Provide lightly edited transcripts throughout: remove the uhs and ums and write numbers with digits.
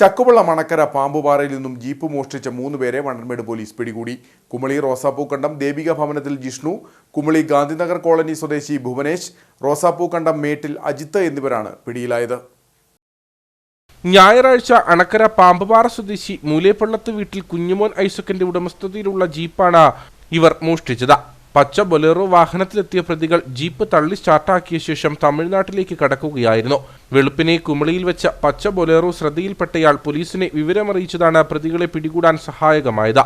ചക്കുവള്ള മണക്കര പാമ്പുപാറയിൽ നിന്നും ജീപ്പ് മോഷ്ടിച്ച 3 പേരെ വണ്ടൻമേട് പോലീസ് പിടികൂടി. കുമളി റോസാപ്പൂക്കണ്ടം ദേവിക ഭവനത്തിൽ ജിഷ്ണു, കുമളി ഗാന്ധിനഗർ കോളനി സ്വദേശി ഭുവനേഷ്, റോസാപ്പൂക്കണ്ടം മേട്ടിൽ അജിത്ത് എന്നിവരാണ് പിടിയിലായത്. ഞായറാഴ്ച അണക്കര പാമ്പുപാറ സ്വദേശി മൂലേപ്പള്ളത്ത് വീട്ടിൽ കുഞ്ഞുമോൻ ഐസക്കിന്റെ ഉടമസ്ഥതയിലുള്ള ജീപ്പാണ് ഇവർ മോഷ്ടിച്ചത്. പച്ച ബൊലേറോ വാഹനത്തിലെത്തിയ പ്രതികൾ ജീപ്പ് തള്ളി സ്റ്റാർട്ടാക്കിയ ശേഷം തമിഴ്നാട്ടിലേക്ക് കടക്കുകയായിരുന്നു. വെളുപ്പിനെ കുമളിയിൽ വെച്ച പച്ച ബൊലേറോ ശ്രദ്ധയിൽപ്പെട്ടയാൾ പോലീസിനെ വിവരമറിയിച്ചതാണ് പ്രതികളെ പിടികൂടാൻ സഹായകമായത്.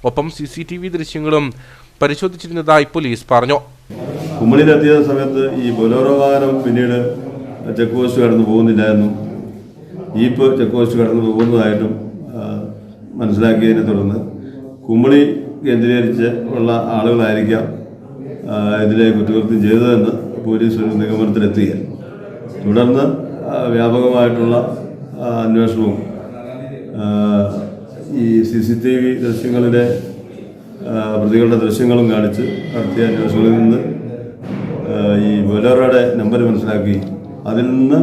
ഒപ്പം CCTV ദൃശ്യങ്ങളും പരിശോധിച്ചിരുന്നതായി പോലീസ് പറഞ്ഞു. കുമളിയിലെത്തിയ സമയത്ത് ഈ ബൊലേറോ വാഹനം പിന്നീട് ചെക്ക് പോസ്റ്റ് കടന്നു പോകുന്നില്ലായെന്നും ജീപ്പ് ചെക്ക് പോസ്റ്റ് കടന്നു പോകുന്നതായിട്ടും മനസ്സിലാക്കിയതിനെ തുടർന്ന് കുമളി കേന്ദ്രീകരിച്ച് ഉള്ള ആളുകളായിരിക്കാം ഇതിലെ കുറ്റകൃത്യം ചെയ്തതെന്ന് പോലീസ് ഒരു നിഗമനത്തിലെത്തുകയാണ്. തുടർന്ന് വ്യാപകമായിട്ടുള്ള അന്വേഷണവും ഈ CCTV ദൃശ്യങ്ങളിലെ പ്രതികളുടെ ദൃശ്യങ്ങളും കാണിച്ച് നടത്തിയ അന്വേഷണങ്ങളിൽ നിന്ന് ഈ ബൊലേറോയുടെ നമ്പർ മനസ്സിലാക്കി അതിൽ നിന്ന്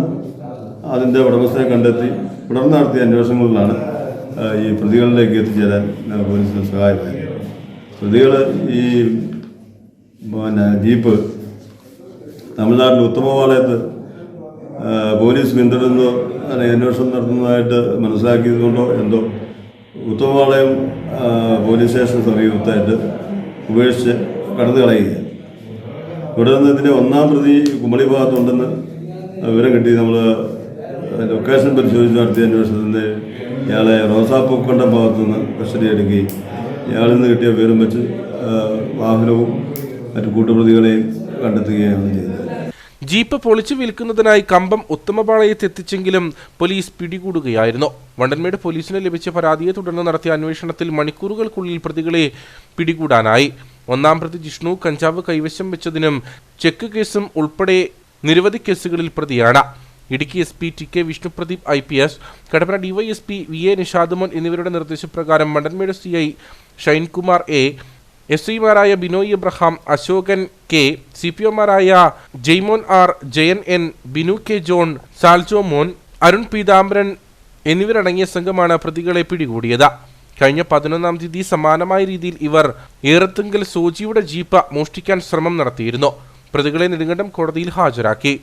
അതിൻ്റെ ഉടമസ്ഥനെ കണ്ടെത്തി തുടർന്ന് നടത്തിയ അന്വേഷണങ്ങളിലാണ് ഈ പ്രതികളിലേക്ക് എത്തിച്ചേരാൻ പോലീസിന് സഹായമായത്. പ്രതികൾ ഈ ജീപ്പ് തമിഴ്നാട്ടിൽ ഉത്തമപാളയത്ത് പോലീസ് പിന്തുടരുന്നു അല്ലെങ്കിൽ അന്വേഷണം നടത്തുന്നതായിട്ട് മനസ്സിലാക്കിയതുകൊണ്ടോ എന്തോ ഉത്തമപാളയം പോലീസ് സ്റ്റേഷൻ സമീപത്തായിട്ട് ഉപേക്ഷിച്ച് കടന്നു കളയുകയാണ്. തുടർന്ന് ഇതിൻ്റെ 1-ാം പ്രതി കുമളി ഭാഗത്തുണ്ടെന്ന് വിവരം കിട്ടി. നമ്മൾ ലൊക്കേഷൻ പരിശോധിച്ച് നടത്തിയ അന്വേഷണത്തിൻ്റെ ഇയാളെ റോസാപ്പൂക്കണ്ടം ഭാഗത്തുനിന്ന് കസ്റ്റഡി എടുക്കുകയും ഇയാളിൽ നിന്ന് കിട്ടിയ വിവരം വെച്ച് വാഹനവും മറ്റു കൂട്ടുപ്രതികളെയും കണ്ടെത്തുകയാണ് ചെയ്തത്. ജീപ്പ് പൊളിച്ചു വിൽക്കുന്നതിനായി കമ്പം ഉത്തമപാളയത്ത് എത്തിച്ചെങ്കിലും പോലീസ് പിടികൂടുകയായിരുന്നു. വണ്ടൻമേട് പോലീസിന് ലഭിച്ച പരാതിയെ തുടർന്ന് നടത്തിയ അന്വേഷണത്തിൽ മണിക്കൂറുകൾക്കുള്ളിൽ പ്രതികളെ പിടികൂടാനായി. 1-ാം പ്രതി ജിഷ്ണു കഞ്ചാവ് കൈവശം വെച്ചതിനും ചെക്ക് കേസും ഉൾപ്പെടെ നിരവധി കേസുകളിൽ പ്രതിയാണ്. Idukki SP TK Vishnu Pradeep IPS, Kattappana DYSP VA Nishad എന്നിവരുടെ നിർദ്ദേശപ്രകാരം വണ്ടൻമേട് CI ഷൈൻകുമാർ A, SI-മാരായ ബിനോയ് എബ്രഹാം, അശോകൻ K, CPO-മാരായ Jaimon R, Jayan N, Binu K John, Saljo Mon, Arun Peethambaran എന്നിവരടങ്ങിയ സംഘമാണ് പ്രതികളെ പിടികൂടിയത്. കഴിഞ്ഞ 11-ാം തീയതി സമാനമായ രീതിയിൽ ഇവർ ഏറത്തുങ്കൽ സോജിയുടെ ജീപ്പ് മോഷ്ടിക്കാൻ ശ്രമം നടത്തിയിരുന്നു. പ്രതികളെ നെടുങ്കണ്ടം കോടതിയിൽ ഹാജരാക്കി.